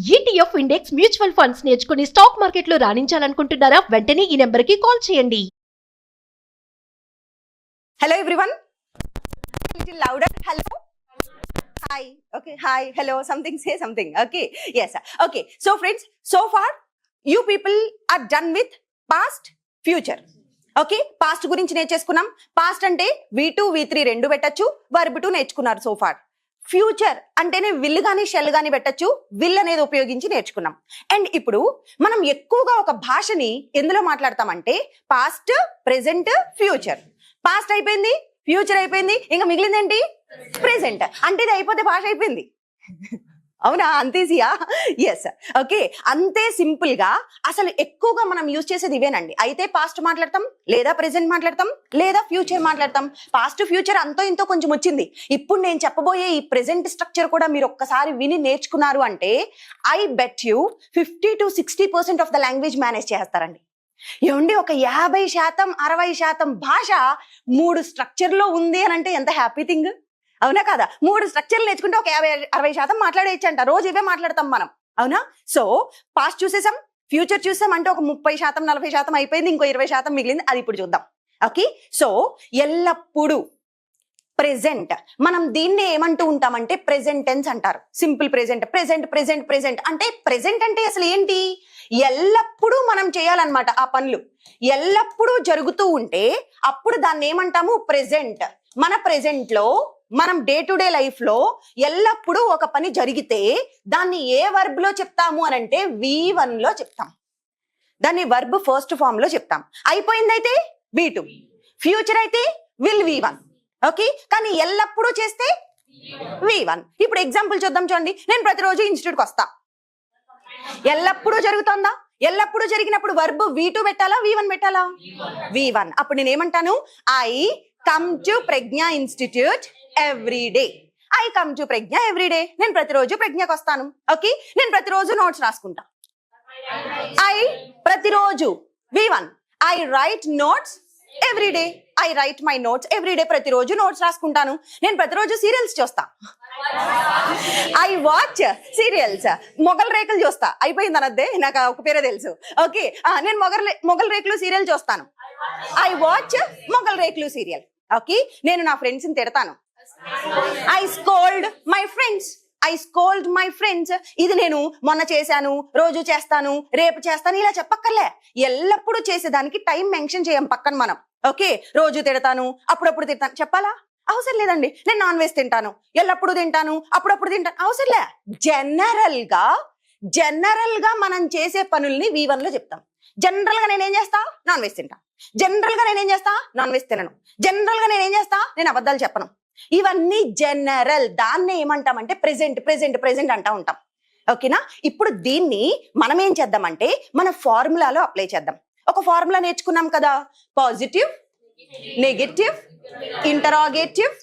ETF index mutual funds నేర్చుకుని stock మార్కెట్లో రాణించాలనుకుంటున్నారా? వెంటనే ఈ నెంబర్కి కాల్ చేయండి. Hello everyone. Little louder. Hello. Hi. Okay. Hi. Hello. Something. Say something. Okay. Yes. Okay. So friends, so far you people are done with past, future. Okay past గురించి నేర్చేసుకున్నాం. Past అంటే V2 V3 రెండు పెట్టచ్చు, verb 2 నేర్చుకున్నారు so far. Future అంటేనే will గాని shell గాని పెట్టచ్చు, will అనేది ఉపయోగించి నేర్చుకున్నాం. అండ్ ఇప్పుడు మనం ఎక్కువగా ఒక భాషని ఎందులో మాట్లాడతామంటే పాస్ట్, ప్రెసెంట్, ఫ్యూచర్. పాస్ట్ అయిపోయింది, ఫ్యూచర్ అయిపోయింది, ఇంకా మిగిలింది ఏంటి? ప్రెసెంట్. అంటే ఇది అయిపోతే భాష అయిపోయింది. అవునా? అంత ఈజీయా? ఎస్. ఓకే, అంతే సింపుల్ గా అసలు ఎక్కువగా మనం యూజ్ చేసేది ఇవేనండి. అయితే పాస్ట్ మాట్లాడతాం, లేదా ప్రెసెంట్ మాట్లాడతాం, లేదా ఫ్యూచర్ మాట్లాడతాం. పాస్ట్ ఫ్యూచర్ అంతో ఇంతో కొంచెం వచ్చింది. ఇప్పుడు నేను చెప్పబోయే ఈ ప్రెసెంట్ స్ట్రక్చర్ కూడా మీరు ఒక్కసారి విని నేర్చుకున్నారు అంటే I bet you 50 to 60% of the language manage చేస్తారండి. ఏమండి, ఒక 50% 60% భాష 3 స్ట్రక్చర్ లో ఉంది అని అంటే ఎంత హ్యాపీ థింగ్, అవునా కదా? 3 స్ట్రక్చర్లు నేర్చుకుంటే ఒక 50-60% మాట్లాడేయచ్చు అంట. రోజు ఇవే మాట్లాడతాం మనం, అవునా? సో పాస్ట్ చూసేసాం, ఫ్యూచర్ చూసాం, అంటే ఒక 30% 40% అయిపోయింది, ఇంకో 20% మిగిలింది. అది ఇప్పుడు చూద్దాం. ఓకే, సో ఎల్లప్పుడూ ప్రెసెంట్ మనం దీన్ని ఏమంటూ ఉంటామంటే ప్రెసెంట్ టెన్స్ అంటారు. Simple present, present present present అంటే ప్రెసెంట్ అంటే అసలు ఏంటి? ఎల్లప్పుడూ మనం చేయాలన్నమాట. ఆ పనులు ఎల్లప్పుడూ జరుగుతూ ఉంటే అప్పుడు దాన్ని ఏమంటాము? ప్రెసెంట్. మన ప్రెసెంట్ లో మనం డే టు డే లైఫ్ లో ఎల్లప్పుడూ ఒక పని జరిగితే దాన్ని ఏ వర్బ్ లో చెప్తాము అని అంటే V1 లో చెప్తాం. దాన్ని వర్బ్ ఫస్ట్ ఫామ్ లో చెప్తాం. అయిపోయిందైతే V2, ఫ్యూచర్ అయితే విల్ V1. ఓకే, కానీ ఎల్లప్పుడూ చేస్తే V1. ఇప్పుడు ఎగ్జాంపుల్ చూద్దాం. చూడండి, నేను ప్రతిరోజు ఇన్స్టిట్యూట్కి వస్తా. ఎల్లప్పుడూ జరుగుతుందా? ఎల్లప్పుడూ జరిగినప్పుడు వర్బ్ V2 పెట్టాలా, V1 పెట్టాలా? V1. అప్పుడు నేను ఏమంటాను? I come to Prajna institute every day. I come to Prajna every day. నేను ప్రతిరోజు ప్రజ్ఞకు వస్తాను. ఓకే, నేను ప్రతిరోజు నోట్స్ రాసుకుంటా. ఐ ప్రతిరోజు V1. I right notes every day. I right my notes every day. ప్రతిరోజు నోట్స్ రాసుకుంటాను. నేను ప్రతిరోజు సీరియల్స్ చూస్తా. I watch serials. మొగల్ రేకులు చూస్తా. అయిపోయింది అనద్దే, నాకు ఒక పేరే తెలుసు. ఓకే, నేను మొగల్ రేకులు సీరియల్ చూస్తాను. ఐ వాచ్ మొగల్ రేకులు సీరియల్. ఓకే, నేను నా ఫ్రెండ్స్ ని తిడతాను. I scold my friends. I scold my friends. ఇది నేను మొన్న చేశాను, రోజు చేస్తాను, రేపు చేస్తాను, ఇలా చెప్పక్కర్లే. ఎల్లప్పుడూ చేసేదానికి టైం మెన్షన్ చేయం పక్కన మనం. ఓకే, రోజు తిడతాను, అప్పుడప్పుడు తిడతాను చెప్పాలా? అవసరం లేదండి. నేను నాన్ వెజ్ తింటాను, ఎల్లప్పుడూ తింటాను, అప్పుడప్పుడు తింటాను, అవసరంలే. జనరల్ గా మనం చేసే పనుల్ని V1 లో చెప్తాం. జనరల్ గా నేనేం చేస్తా? నాన్ వెజ్ తింటా. జనరల్ గా నేనేం చేస్తా? నాన్ వెజ్ తినను. జనరల్ గా నేనేం చేస్తా? నేను అబద్ధాలు చెప్పను. ఇవన్నీ జనరల్. దాన్ని ఏమంటామంటే ప్రెసెంట్ ప్రెసెంట్ ప్రెసెంట్ అంటా ఉంటాం. ఓకేనా? ఇప్పుడు దీన్ని మనం ఏం చేద్దామంటే మన ఫార్ములాలో అప్లై చేద్దాం. ఒక ఫార్ములా నేర్చుకున్నాం కదా, positive, negative, interrogative,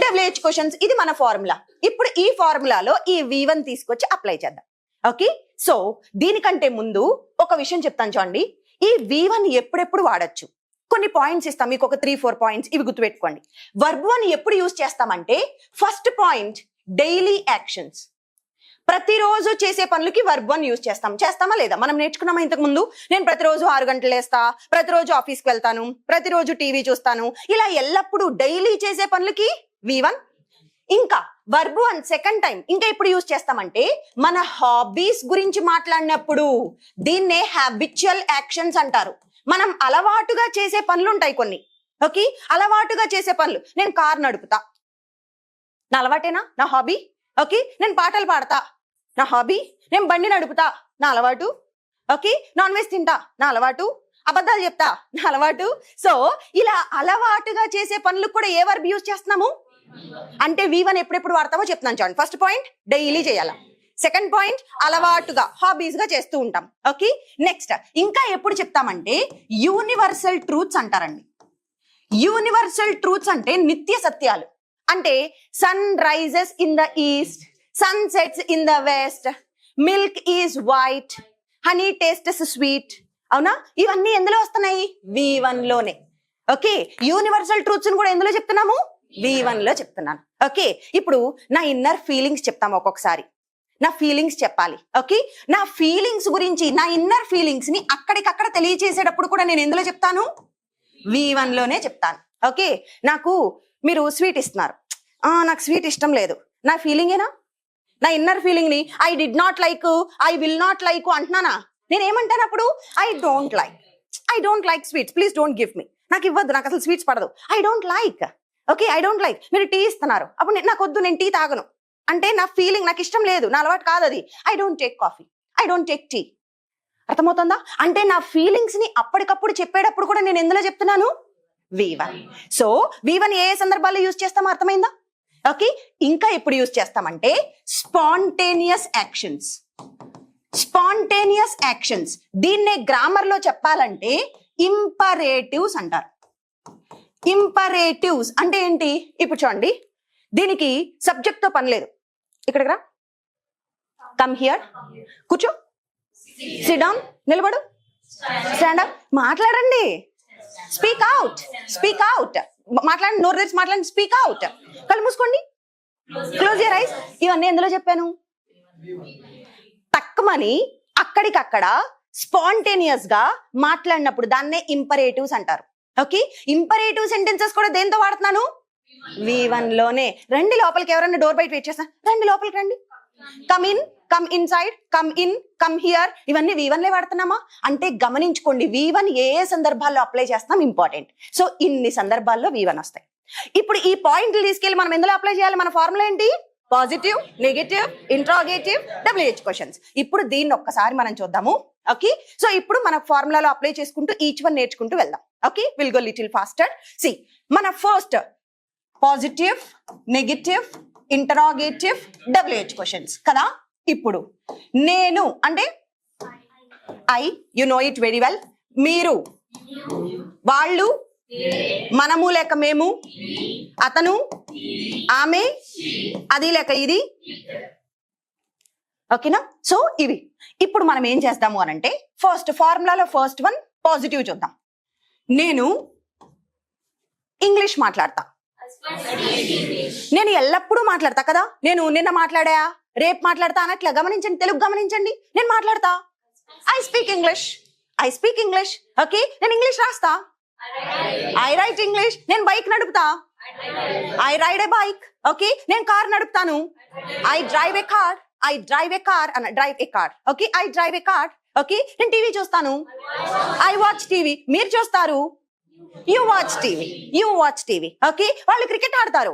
WH questions. ఇది మన ఫార్ములా. ఇప్పుడు ఈ ఫార్ములాలో ఈ V1 తీసుకొచ్చి అప్లై చేద్దాం. ఓకే, సో దీనికంటే ముందు ఒక విషయం చెప్తాను చూడండి. ఈ V1 ఎప్పుడెప్పుడు వాడచ్చు? కొన్ని పాయింట్స్ ఇస్తాం మీకు, ఒక 3-4 పాయింట్స్. ఇవి గుర్తుపెట్టుకోండి. వర్బ్ 1 ఎప్పుడు యూజ్ చేస్తామంటే ఫస్ట్ పాయింట్ డైలీ యాక్షన్స్. ప్రతిరోజు చేసే పనులకి వర్బ్ 1 యూజ్ చేస్తాం. చేస్తామా లేదా? మనం నేర్చుకున్నామా ఇంతకు ముందు? నేను ప్రతిరోజు 6 గంటలు లేస్తా, ప్రతిరోజు ఆఫీస్కి వెళ్తాను, ప్రతిరోజు టీవీ చూస్తాను, ఇలా ఎల్లప్పుడూ డైలీ చేసే పనులకి V1. ఇంకా వర్బ్ 1 సెకండ్ టైం ఇంకా ఎప్పుడు యూజ్ చేస్తామంటే మన హాబీస్ గురించి మాట్లాడినప్పుడు. దీన్నే హ్యాబిచువల్ యాక్షన్స్ అంటారు. మనం అలవాటుగా చేసే పనులు ఉంటాయి కొన్ని. ఓకే, అలవాటుగా చేసే పనులు. నేను కార్ నడుపుతా, నా అలవాటేనా? నా హాబీ. ఓకే, నేను పాటలు పాడతా, నా హాబీ. నేను బండి నడుపుతా, నా అలవాటు. ఓకే, నాన్ వెజ్ తింటా, నా అలవాటు. అబద్ధాలు చెప్తా, నా అలవాటు. సో ఇలా అలవాటుగా చేసే పనులకు కూడా ఏ వర్బ్ యూజ్ చేస్తున్నాము అంటే V1 ఎప్పుడెప్పుడు వాడతామో చెప్తున్నాను చూడండి. ఫస్ట్ పాయింట్ డైలీ చేయాలా. సెకండ్ పాయింట్ అలవాటుగా, హాబీస్ గా చేస్తూ ఉంటాం. ఓకే, నెక్స్ట్ ఇంకా ఎప్పుడు చెప్తామంటే యూనివర్సల్ ట్రూత్స్ అంటారండి. యూనివర్సల్ ట్రూత్స్ అంటే నిత్య సత్యాలు. అంటే sun rises in the east, sun sets in the west, milk is white, honey tastes sweet. అవునా? ఇవన్నీ ఎందులో వస్తున్నాయి? V1 లోనే. ఓకే, యూనివర్సల్ ట్రూత్స్ కూడా ఎందులో చెప్తున్నాము? V1 లో చెప్తున్నాను. ఓకే, ఇప్పుడు నా ఇన్నర్ ఫీలింగ్స్ చెప్తాము ఒక్కొక్కసారి. నా ఫీలింగ్స్ చెప్పాలి. ఓకే, నా ఫీలింగ్స్ గురించి, నా ఇన్నర్ ఫీలింగ్స్ ని అక్కడికక్కడ తెలియచేసేటప్పుడు కూడా నేను ఎందులో చెప్తాను? V1 లోనే చెప్తాను. ఓకే, నాకు మీరు స్వీట్ ఇస్తున్నారు, నాకు స్వీట్ ఇష్టం లేదు, నా ఫీలింగేనా? నా ఇన్నర్ ఫీలింగ్ ని I did not like, I will not like అంటున్నానా? నేను ఏమంటాను అప్పుడు? I don't like sweets, please don't give me. నాకు ఇవ్వద్దు, నాకు అసలు స్వీట్స్ పడదు. I don't like. Okay, I don't like. మీరు టీ ఇస్తున్నారు, అప్పుడు నాకు వద్దు, నేను టీ తాగను అంటే నా ఫీలింగ్, నాకు ఇష్టం లేదు, నా అలవాటు కాదు అది. I don't take coffee, I don't take tea. అర్థమవుతుందా? అంటే నా ఫీలింగ్స్ ని అప్పటికప్పుడు చెప్పేటప్పుడు కూడా నేను ఎందులో చెప్తున్నాను? V1. సో V1 ఏ సందర్భాల్లో యూజ్ చేస్తామో అర్థమైందా? ఓకే, ఇంకా ఎప్పుడు యూజ్ చేస్తామంటే స్పాంటేనియస్ యాక్షన్స్. దీన్నే గ్రామర్ లో చెప్పాలంటే ఇంపరేటివ్స్ అంటారు. ఇంపరేటివ్స్ అంటే ఏంటి? ఇప్పుడు చూడండి, దీనికి సబ్జెక్ట్ తో పని లేదు. ఇక్కడికి రా, కమ్ హియర్, కూర్చో, సిట్ డౌన్, నిలబడు, స్టాండ్ అప్, మాట్లాడండి, స్పీక్ అవుట్, మాట్లాడండి, నోరు తెరిచి మాట్లాడండి, స్పీక్ అవుట్. కళ్ళు మూసుకోండి, క్లోజ్ యువర్ ఐస్. ఇవన్నీ ఎందులో చెప్పాను? తక్కువని అక్కడికక్కడ స్పాంటేనియస్ గా మాట్లాడినప్పుడు దాన్నే ఇంపరేటివ్స్ అంటారు. ఓకే, ఇంపరేటివ్ సెంటెన్సెస్ కూడా దేంతో వాడుతున్నాను? V1 లోనే. రండి లోపలికి, ఎవరన్నా డోర్ బయట వెయిట్ చేస్తా, రండి లోపలికి రండి. Come in, come inside, come in, come here, ఇవన్నీ V1 లే వాడుతున్నామా? అంటే గమనించుకోండి, V1 ఏ సందర్భాల్లో అప్లై చేస్తాం ఇంపార్టెంట్. సో ఇన్ని సందర్భాల్లో V1 వస్తాయి. ఇప్పుడు ఈ పాయింట్లు తీసుకెళ్లి మనం ఎందులో అప్లై చేయాలి? మన ఫార్ములా ఏంటి? Positive, negative, interrogative, WH questions. ఇప్పుడు దీన్ని ఒక్కసారి మనం చూద్దాము. ఓకే, సో ఇప్పుడు మన ఫార్ములాలో అప్లై చేసుకుంటూ ఈచ్ వన్ నేర్చుకుంటూ వెళ్దాం. Okay, will go little faster. See, మన first positive, negative, interrogative, WH questions కదా. ఇప్పుడు నేను అంటే I, you know it very well. మీరు, వాళ్ళు, మనము లేక మేము, అతను, ఆమె, అది లేక ఇది. ఓకేనా? సో ఇవి. ఇప్పుడు మనం ఏం చేద్దాము అని అంటే ఫస్ట్ ఫార్ములాలో ఫస్ట్ వన్ పాజిటివ్ చూద్దాం. నేను ఇంగ్లీష్ మాట్లాడతా. నేను ఎల్లప్పుడూ మాట్లాడతా కదా. నేను నిన్న మాట్లాడా, రేపు మాట్లాడతా అనట్లా. గమనించండి, తెలుగు గమనించండి. నేను మాట్లాడతా, ఐ స్పీక్ ఇంగ్లీష్. ఓకే, నేను ఇంగ్లీష్ రాస్తా, ఐ రైట్ ఇంగ్లీష్. నేను బైక్ నడుపుతా, I ride a bike. Okay, నేను కార్ నడుపుతాను, I drive a car. Okay, I drive a car. Okay, నేను టీవీ చూస్తాను, ఐ వాచ్ టీవీ. మీరు చూస్తారు, యు వాచ్ టీవీ. ఓకే, వాళ్ళు క్రికెట్ ఆడతారు,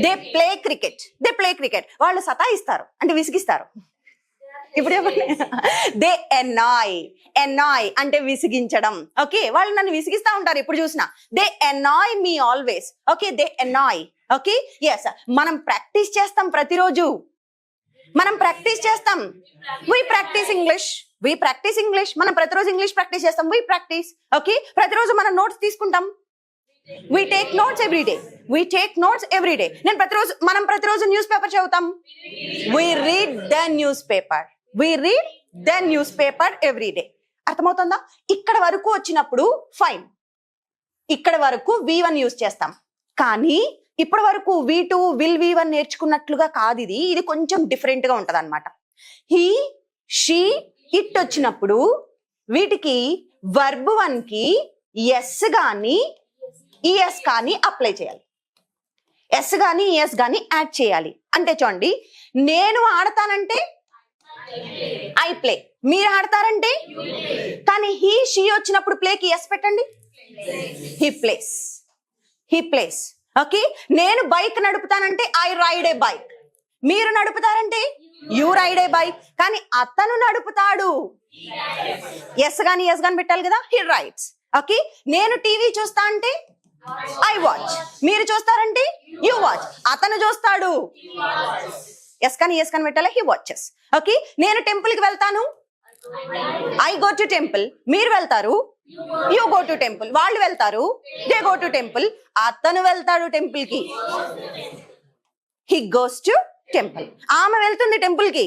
దే ప్లే క్రికెట్. వాళ్ళు సతాయిస్తారు అంటే విసిగిస్తారు. ఇప్పుడు దే ఎన్నాయ్ అంటే విసిగించడం. ఓకే, వాళ్ళు నన్ను విసిగిస్తా ఉంటారు ఎప్పుడు చూసినా. They annoy me always. Okay, they annoy. Okay, yes, మనం ప్రాక్టీస్ చేస్తాం ప్రతిరోజు. we practice English. మనం ప్రతిరోజు ఇంగ్లీష్ ప్రాక్టీస్ చేస్తాం. we practice. ఓకే, ప్రతిరోజు మనం నోట్స్ తీసుకుంటాం. we take notes every day. మనం ప్రతిరోజు న్యూస్ పేపర్ చదువుతాం. we read the newspaper every day. అర్థమవుతుందా? ఇక్కడ వరకు వచ్చినప్పుడు ఫైన్, ఇక్కడ వరకు V1 యూజ్ చేస్తాం. కానీ ఇప్పటి వరకు V2 will V1 నేర్చుకున్నట్లుగా కాదు. ఇది కొంచెం డిఫరెంట్ గా ఉంటది అనమాట. హీ, షీ, ఇట్ వచ్చినప్పుడు వీటికి వర్బ్ 1 కి ఎస్ గాని ఈఎస్ కానీ అప్లై చేయాలి. ఎస్ గాని ఈఎస్ గాని యాడ్ చేయాలి. అంటే చూడండి, నేను ఆడతానంటే ఐ ప్లే, మీరు ఆడతారంటే. కానీ హీ, షీ వచ్చినప్పుడు ప్లేకి ఎస్ పెట్టండి, హీ ప్లేస్. ఓకే, నేను బైక్ నడుపుతానంటే ఐ రైడ్ ఏ బైక్. మీరు నడుపుతారంటే యు రైడ్ ఏ బైక్. కానీ అతను నడుపుతాడు, ఎస్ గాని ఎస్ గాని పెట్టాలి కదా, హీ రైడ్స్. ఓకే, నేను టీవీ చూస్తా అంటే ఐ వాచ్. మీరు చూస్తారంటే యు వాచ్. అతను చూస్తాడు, ఎస్ కానీ ఎస్ కానీ పెట్టాలి, హీ వాచెస్. ఓకే, నేను టెంపుల్ కి వెళ్తాను, ఐ గో టు టెంపుల్. మీరు వెళ్తారు, యు గో టు టెంపుల్. వాళ్ళు వెళ్తారు, దే గో టు టెంపుల్. అతను వెళ్తాడు టెంపుల్ కి, హీ గోస్ టు టెంపుల్. ఆమె వెళ్తుంది టెంపుల్ కి,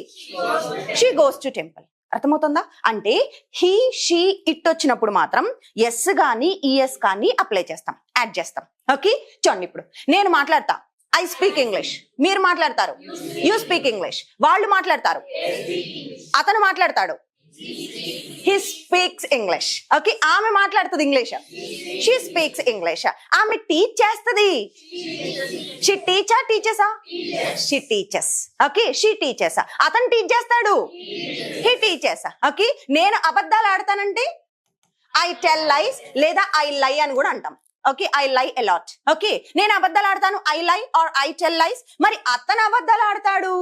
షీ గోస్ టు టెంపుల్. అర్థమవుతుందా? అంటే హీ, షీ, ఇట్ వచ్చినప్పుడు మాత్రం ఎస్ గాని ఈఎస్ కానీ అప్లై చేస్తాం, యాడ్ చేస్తాం. ఓకే, చూడండి, ఇప్పుడు నేను మాట్లాడతా, ఐ స్పీక్ ఇంగ్లీష్. మీరు మాట్లాడతారు యూ స్పీక్ ఇంగ్లీష్. వాళ్ళు మాట్లాడతారు అతను మాట్లాడతాడు హీ స్పీక్స్ ఇంగ్లీష్. ఓకే, ఆమె మాట్లాడుతుంది ఇంగ్లీష్, షీ స్పీక్స్ ఇంగ్లీష్. ఆమె టీచ్ చేస్తుంది, షీ టీచా టీచర్సా, she teachers. Okay, she teachers. అతను టీచ్ చేస్తాడు, హీ టీచర్స్. ఓకే, నేను అబద్ధాలు ఆడతానంటే ఐ టెల్ లైస్ లేదా ఐ లై అని కూడా అంటాం. Okay, I lie a lot. Okay, నేను అబద్ధాలు ఆడతాను, ఐ లై ఆర్ ఐ టెల్ లైస్. మరి అతను అబద్ధాలు ఆడతాడు,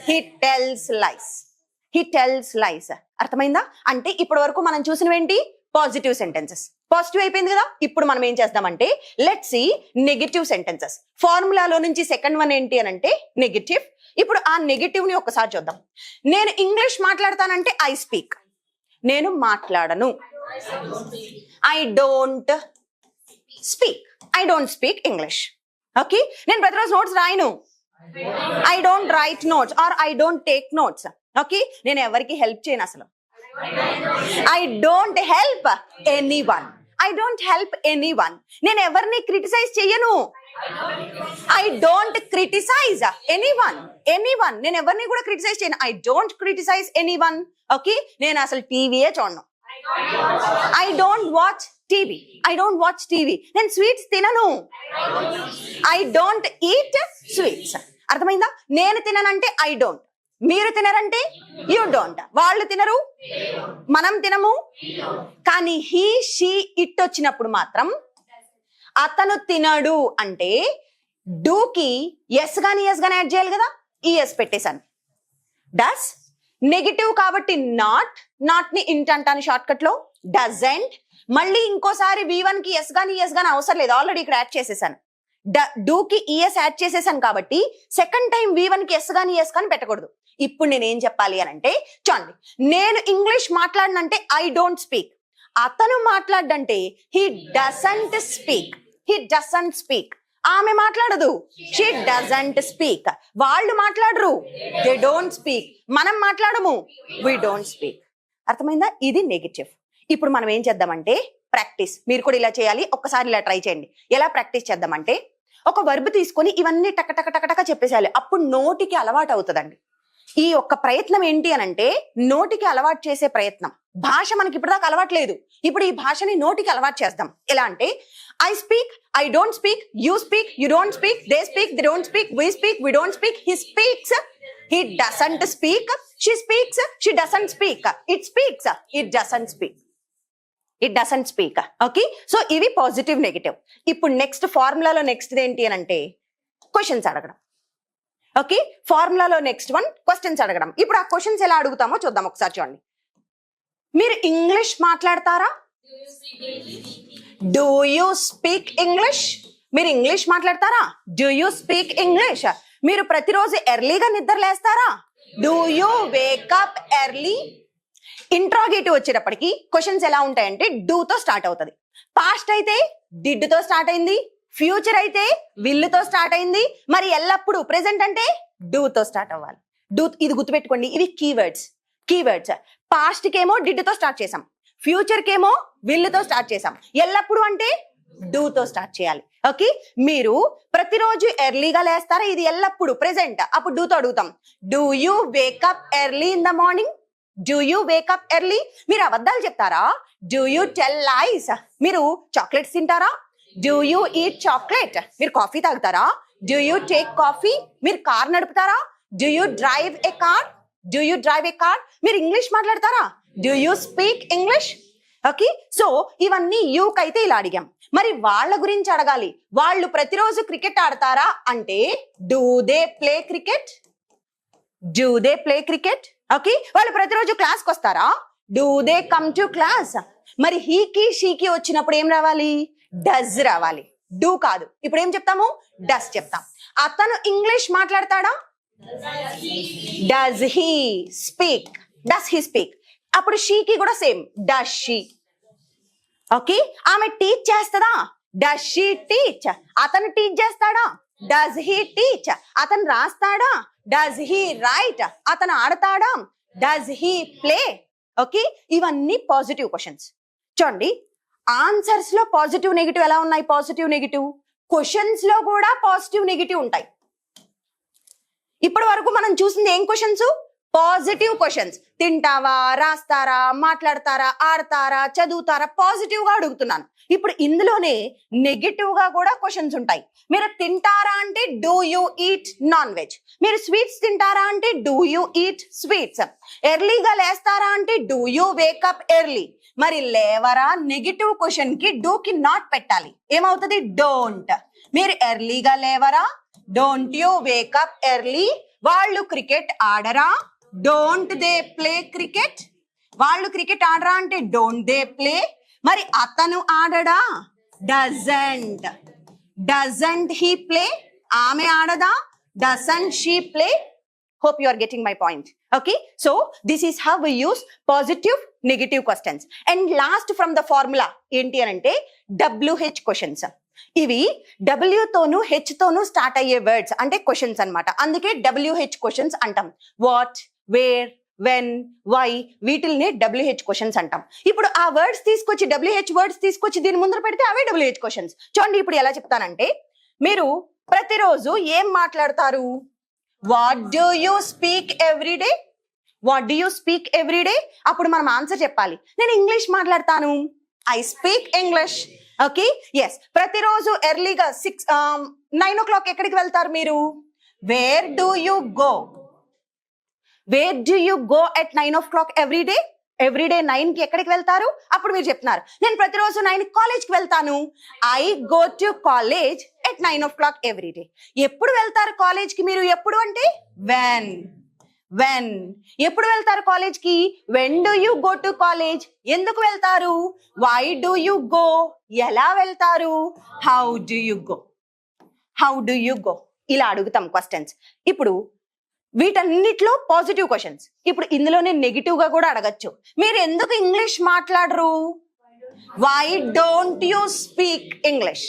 he tells lies, he tells lies. అర్థమైందా? అంటే ఇప్పటి వరకు మనం చూసినవేంటి? Positive sentences. పాజిటివ్ అయిపోయింది కదా. ఇప్పుడు మనం ఏం చేద్దామంటే లెట్స్ సీ నెగటివ్ సెంటెన్సెస్. ఫార్ములాలో నుంచి సెకండ్ వన్ ఏంటి అని అంటే నెగటివ్. ఇప్పుడు ఆ నెగటివ్ ని ఒక్కసారి చూద్దాం. నేను ఇంగ్లీష్ మాట్లాడతానంటే ఐ స్పీక్, నేను మాట్లాడను, I don't speak, I don't speak English. Okay, నేను ప్రతిరోజు నోట్స్ రాయను, I don't write notes or I don't take notes. Okay, నేను ఎవరికి హెల్ప్ చేయను అసలు, I don't help anyone, I don't help anyone. నేను ఎవరిని క్రిటిసైజ్ చేయను, I don't criticise anyone, anyone. నేను ఎవరిని కూడా క్రిటిసైజ్ చేయను, I don't criticise anyone. Okay, నేను అసలు టీవీయే చూడను, I don't watch TV, I don't watch TV. నేను స్వీట్స్ తినను, ఐ డోంట్ ఈట్ స్వీట్స్. అర్థమైందా? నేను తిననంటే ఐ డోంట్, మీరు తినరంటే యూ డోంట్, వాళ్ళు తినరు మనం తినము. కానీ హీ షీ ఇట్ వచ్చినప్పుడు మాత్రం అతను తినడు అంటే డూకి ఎస్ గాని యాడ్ చేయాలి కదా, ఈ ఎస్ పెట్టేశాను. డస్ నెగిటివ్ కాబట్టి నాట్, నాట్ ని ఇంట్ అంటాను షార్ట్ కట్ లో. డజంట్, మళ్ళీ ఇంకోసారి V1 కి ఎస్ గాని అవసరం లేదు, ఆల్రెడీ ఇక్కడ యాడ్ చేసేసాను. డూ కి ఈఎస్ యాడ్ చేసేసాను కాబట్టి సెకండ్ టైం V1 కి ఎస్ గాని పెట్టకూడదు. ఇప్పుడు నేను ఏం చెప్పాలి అని అంటే చూడండి, నేను ఇంగ్లీష్ మాట్లాడనంటే ఐ డోంట్ స్పీక్, అతను మాట్లాడంటే he doesn't speak, he doesn't speak. ఆమె మాట్లాడదు, షీ డజంట్ స్పీక్. వాళ్ళు మాట్లాడరు, దే డోంట్ స్పీక్. మనం మాట్లాడము, వి డోంట్ స్పీక్. అర్థమైందా? ఇది నెగటివ్. ఇప్పుడు మనం ఏం చేద్దామంటే ప్రాక్టీస్. మీరు కూడా ఇలా చేయాలి, ఒక్కసారి ఇలా ట్రై చేయండి. ఎలా ప్రాక్టీస్ చేద్దామంటే ఒక వర్బ్ తీసుకొని ఇవన్నీ టక టక టక టక చెప్పేసేయాలి. అప్పుడు నోటికి అలవాటు అవుతుందండి. ఈ ఒక్క ప్రయత్నం ఏంటి అనంటే నోటికి అలవాటు చేసే ప్రయత్నం. భాష మనకి ఇప్పటిదాకా అలవాటు లేదు, ఇప్పుడు ఈ భాషని నోటికి అలవాటు చేద్దాం. ఎలా అంటే I speak, I don't speak, you speak, you don't speak, they speak, they don't speak, we speak, we don't speak, he speaks, he doesn't speak, she speaks, she doesn't speak, it speaks, it doesn't speak, it doesn't speak. Okay, so ఇవి positive negative. ఇప్పుడు next ఫార్ములాలో next ఏంటి అని అంటే questions అడగడం. Okay, ఫార్ములాలో next one questions అడగడం. ఇప్పుడు ఆ questions ఎలా అడుగుతామో చూద్దాం ఒకసారి. చూడండి, మీరు ఇంగ్లీష్ మాట్లాడతారా? Do you speak English? మీరు ఇంగ్లీష్ మాట్లాడతారా? Do you speak English? మీరు ప్రతిరోజు ఎర్లీగా నిద్ర లేస్తారా? Do you wake up early? Interrogative వచ్చేటప్పటికి క్వశ్చన్స్ ఎలా ఉంటాయంటే డూ తో స్టార్ట్ అవుతుంది. పాస్ట్ అయితే డిడ్ తో స్టార్ట్ అయింది, ఫ్యూచర్ అయితే విల్ తో స్టార్ట్ అయింది, మరి ఎల్లప్పుడు ప్రెసెంట్ అంటే డూ తో స్టార్ట్ అవ్వాలి. డూ, ఇది గుర్తుపెట్టుకోండి, ఇవి కీవర్డ్స్. కీవర్డ్స్ పాస్ట్ కేమో డిడ్ తో స్టార్ట్ చేసాం, ఫ్యూచర్ కేమో విల్ తో స్టార్ట్ చేసాం, ఎల్లప్పుడు అంటే డూ తో స్టార్ట్ చేయాలి. ఓకే, మీరు ప్రతిరోజు ఎర్లీగా లేస్తారా? ఇది ఎల్లప్పుడు ప్రెసెంట్, అప్పుడు డూ తో అడుగుతాం. Do you wake up early in the morning? Do you wake up early? మీరు అబద్ధాలు చెప్తారా? Do you tell lies? మీరు చాక్లెట్స్ తింటారా? Do you eat chocolate? మీరు కాఫీ తాగుతారా? Do you take coffee? మీరు కార్ నడుపుతారా? Do you drive a car? Do you drive a car? మీరు ఇంగ్లీష్ మాట్లాడతారా? Do you speak English? Okay, so ఇవన్నీ యూకైతే ఇలా అడిగాం. మరి వాళ్ళ గురించి అడగాలి. వాళ్ళు ప్రతిరోజు క్రికెట్ ఆడతారా అంటే do they play cricket? Do they play cricket? Okay, వాళ్ళు ప్రతిరోజు క్లాస్కి వస్తారా? Do they come to class? మరి హీకి షీకి వచ్చినప్పుడు ఏం రావాలి? డస్ రావాలి, డూ కాదు. ఇప్పుడు ఏం చెప్తాము? డస్ చెప్తాం. అతను ఇంగ్లీష్ మాట్లాడతాడా? Does he speak? Does he speak? అప్పుడు షీకి కూడా సేమ్, డస్ షీ. ఓకే, ఆమె టీచ్ చేస్తుందా? Does she teach? అతను టీచ్ చేస్తాడా? Does he teach? అతను రాస్తాడా? Does he write? అతను ఆడతాడా? Does he play? ఓకే, ఇవన్నీ పాజిటివ్ క్వశ్చన్స్. చూడండి, ఆన్సర్స్ లో పాజిటివ్ నెగిటివ్ ఎలా ఉన్నాయి? పాజిటివ్ నెగిటివ్ క్వశ్చన్స్ లో కూడా పాజిటివ్ నెగిటివ్ ఉంటాయి. ఇప్పటి వరకు మనం చూసింది ఏం క్వశ్చన్స్? Positive questions. తింటావా, రాస్తారా, మాట్లాడతారా, ఆడతారా, చదువుతారా, పాజిటివ్ గా అడుగుతున్నాను. ఇప్పుడు ఇందులోనే నెగిటివ్ గా కూడా క్వశ్చన్స్ ఉంటాయి. మీరు తింటారా అంటే do you eat non veg. మీరు స్వీట్స్ తింటారా అంటే డూ యూ ఈట్ స్వీట్స్. ఎర్లీగా లేస్తారా అంటే డూ యూ వేకప్ ఎర్లీ. మరి లేవరా నెగిటివ్ క్వశ్చన్ కి డూకి నాట్ పెట్టాలి, ఏమవుతుంది? డోంట్. మీరు ఎర్లీగా లేవరా, డోంట్ యూ వేకప్ ఎర్లీ. వాళ్ళు క్రికెట్ ఆడరా, డోంట్ దే ప్లే క్రికెట్. వాళ్ళు క్రికెట్ ఆడరా అంటే డోంట్ దే ప్లే. మరి అతను ఆడడా, డజంట్. Doesn't he play. ఆమె ఆడదా, doesn't she play. Hope you are getting my point. Okay, so this is how we use positive negative questions. And last from the formula ఏంటి అని అంటే WH questions. ఇవి W తోను H తోను start అయ్యే words అంటే క్వశ్చన్స్ అన్నమాట. అందుకే WH క్వశ్చన్స్ అంటాం. వాట్, వేర్, వెన్, వై, వీటిల్ని WH క్వశ్చన్స్ అంటాం. ఇప్పుడు ఆ వర్డ్స్ తీసుకొచ్చి WH వర్డ్స్ తీసుకొచ్చి దీని ముందర పెడితే అవే WH క్వశ్చన్స్. చూడండి ఇప్పుడు ఎలా చెప్తానంటే, మీరు ప్రతిరోజు ఏం మాట్లాడతారు? What do you speak every day? What do you speak every day? అప్పుడు మనం ఆన్సర్ చెప్పాలి. నేను ఇంగ్లీష్ మాట్లాడతాను, I speak English. Okay, yes. ప్రతిరోజు ఎర్లీగా 9 o'clock ఎక్కడికి వెళ్తారు మీరు? Where do you go? Where do you go at 9 o'clock every day? Every day 9 కి ఎక్కడికి వెళ్తారు? అప్పుడు మీరు చెప్తున్నారు, నేను ప్రతిరోజు 9 కాలేజ్కి వెళ్తాను, I go to college at 9 o'clock every day. ఎప్పుడు వెళ్తారు కాలేజ్కి మీరు? ఎప్పుడు అంటే వెన్. వెన్. ఎప్పుడు వెళ్తారు కాలేజ్కి? When do you go to college. ఎందుకు వెళ్తారు? Why do you go. ఎలా వెళ్తారు? How do you go. How do you go. ఇలా అడుగుతాం క్వశ్చన్స్. ఇప్పుడు వీటన్నిటిలో పాజిటివ్ క్వశ్చన్స్. ఇప్పుడు ఇందులోనే నెగిటివ్ గా కూడా అడగచ్చు. మీరు ఎందుకు ఇంగ్లీష్ మాట్లాడరు? Why don't you speak English.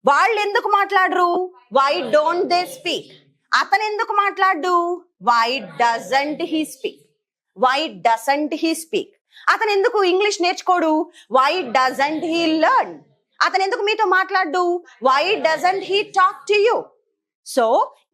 వాళ్ళు ఎందుకు మాట్లాడరు? Why don't they speak. అతను ఎందుకు మాట్లాడు? Why doesn't he speak. Why doesn't he speak. అతను ఎందుకు ఇంగ్లీష్ నేర్చుకోడు? Why doesn't he learn. అతను ఎందుకు మీతో మాట్లాడు? Why doesn't he talk to you. So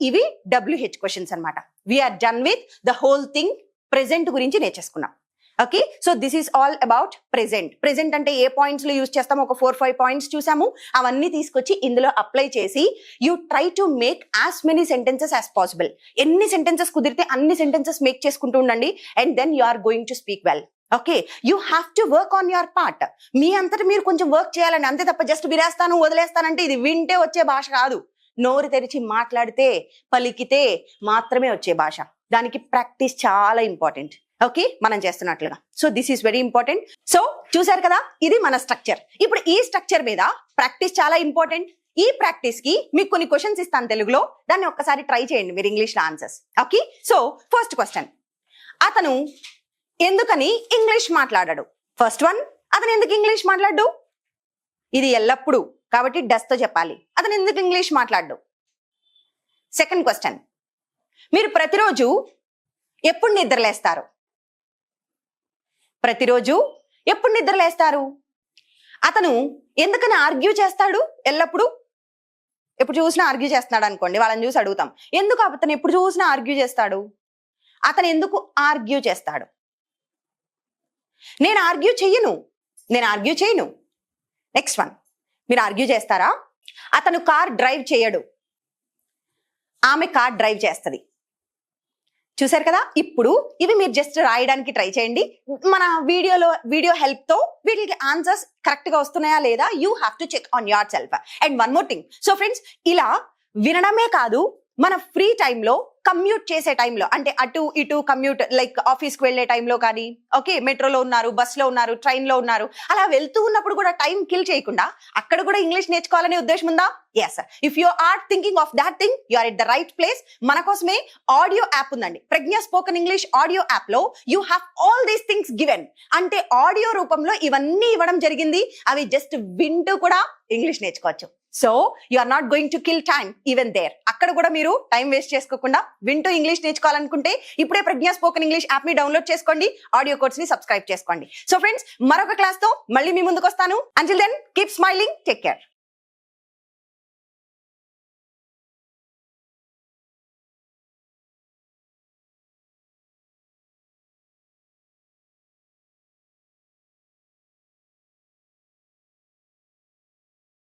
ఇవి WH క్వశ్చన్స్ అన్నమాట. We're done with the whole thing. Present గురించి నేర్చేసుకున్నాం. Okay, so this is all about present. Present అంటే ఏ పాయింట్స్ లో యూజ్ చేస్తాము? ఒక 4-5 పాయింట్స్ చూసాము. అవన్నీ తీసుకొచ్చి ఇందులో అప్లై చేసి you try to make as many sentences as possible. ఎన్ని సెంటెన్సెస్ కుదిరితే అన్ని సెంటెన్సెస్ మేక్ చేసుకుంటూ ఉండండి. And then you are going to speak well. Okay, you have to work on your part. మీ అంతటా మీరు కొంచెం వర్క్ చేయాలండి, అంతే తప్ప జస్ట్ విరేస్తాను వదిలేస్తానంటే ఇది వింటే వచ్చే భాష కాదు. నోరు తెరిచి మాట్లాడితే, పలికితే మాత్రమే వచ్చే భాష. దానికి ప్రాక్టీస్ చాలా ఇంపార్టెంట్. ఓకే, మనం చేస్తున్నట్లుగా. So this is very important. So చూసారు కదా, ఇది మన స్ట్రక్చర్. ఇప్పుడు ఈ స్ట్రక్చర్ మీద ప్రాక్టీస్ చాలా ఇంపార్టెంట్. ఈ ప్రాక్టీస్ కి మీకు కొన్ని క్వశ్చన్స్ ఇస్తాను తెలుగులో, దాన్ని ఒక్కసారి ట్రై చేయండి మీరు ఇంగ్లీష్ లో answers. Okay, so first question, అతను ఎందుకని ఇంగ్లీష్ మాట్లాడాడు? ఫస్ట్ వన్, అతను ఎందుకు ఇంగ్లీష్ మాట్లాడు? ఇది ఎల్లప్పుడూ కాబట్టి డస్ తో చెప్పాలి. అతను ఎందుకు ఇంగ్లీష్ మాట్లాడు? సెకండ్ క్వశ్చన్, మీరు ప్రతిరోజు ఎప్పుడు నిద్రలేస్తారు? ప్రతిరోజు ఎప్పుడు నిద్రలేస్తారు? అతను ఎందుకని ఆర్గ్యూ చేస్తాడు? ఎల్లప్పుడు ఎప్పుడు చూసినా ఆర్గ్యూ చేస్తున్నాడు అనుకోండి, వాళ్ళని చూసి అడుగుతాం, ఎందుకు అతను ఎప్పుడు చూసినా ఆర్గ్యూ చేస్తాడు? అతను ఎందుకు ఆర్గ్యూ చేస్తాడు? నేను ఆర్గ్యూ చెయ్యను. నేను ఆర్గ్యూ చేయను. నెక్స్ట్ వన్, మీరు ఆర్గ్యూ చేస్తారా? అతను కార్ డ్రైవ్ చేయడు, ఆమె కార్ డ్రైవ్ చేస్తుంది. చూసారు కదా. ఇప్పుడు ఇవి మీరు జస్ట్ రాయడానికి ట్రై చేయండి. మన వీడియో హెల్ప్ తో వీటికి ఆన్సర్స్ కరెక్ట్ గా వస్తున్నాయా లేదా you have to check on yourself. And one more thing, so friends, ఇలా వినడమే కాదు, మన ఫ్రీ టైంలో కమ్యూట్ చేసే టైంలో, అంటే అటు ఇటు కమ్యూట్ లైక్ ఆఫీస్కి వెళ్లే టైంలో కానీ, ఓకే, మెట్రోలో ఉన్నారు, బస్లో ఉన్నారు, ట్రైన్లో ఉన్నారు, అలా వెళ్తూ ఉన్నప్పుడు కూడా టైం కిల్ చేయకుండా అక్కడ కూడా ఇంగ్లీష్ నేర్చుకోవాలనే ఉద్దేశం ఉందా? Yes, if you are thinking of that thing, you are at the right place. మన కోసమే ఆడియో యాప్ ఉందండి, Pragna spoken English audio app లో you have all these things given. అంటే ఆడియో రూపంలో ఇవన్నీ ఇవ్వడం జరిగింది. అవి జస్ట్ వింటూ కూడా ఇంగ్లీష్ నేర్చుకోవచ్చు. So you are not going to kill time even there. అక్కడ కూడా మీరు టైం వేస్ట్ చేసుకోకుండా వింటూ ఇంగ్లీష్ నేర్చుకోవాలనుకుంటే ఇప్పుడే ప్రజ్ఞ స్పోకెన్ ఇంగ్లీష్ యాప్ ని డౌన్లోడ్ చేసుకోండి, ఆడియో కోర్స్ ని సబ్స్క్రైబ్ చేసుకోండి. సో ఫ్రెండ్స్, మరొక క్లాస్ తో మళ్ళీ మీ ముందుకు వస్తాను. Until then, keep smiling, take care.